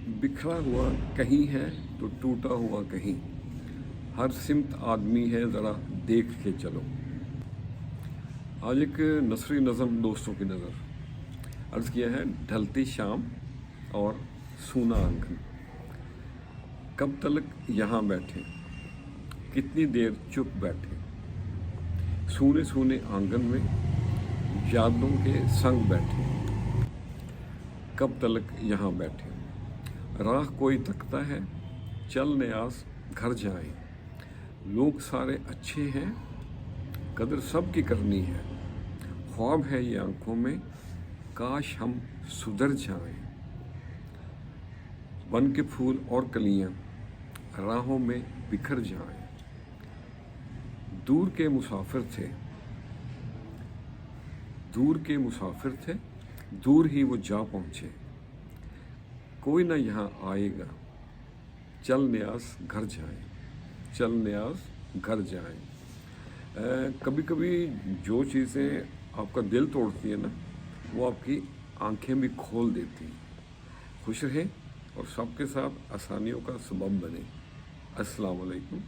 बिखरा हुआ कहीं है तो टूटा हुआ कहीं, हर सिमत आदमी है ज़रा देख के चलो। आज एक नसरी नज़म दोस्तों की नज़र अर्ज़ किया है। ढलती शाम और सूना आंगन, कब तलक यहाँ बैठे, कितनी देर चुप बैठे, सूने सूने आंगन में यादों के संग बैठे, कब तलक यहाँ बैठे, राह कोई तकता है, चल न्यास घर जाएं, लोग सारे अच्छे हैं, कदर सब की करनी है, ख्वाब है ये आंखों में, काश हम सुधर जाएं, बन के फूल और कलियां राहों में बिखर जाएं, दूर के मुसाफिर थे, दूर ही वो जा पहुँचे, कोई ना यहाँ आएगा, चल न्यास घर जाएं। कभी कभी जो चीज़ें आपका दिल तोड़ती है ना, वो आपकी आंखें भी खोल देती हैं। खुश रहें और सबके साथ आसानियों का सबब बने। अस्सलाम वालेकुम।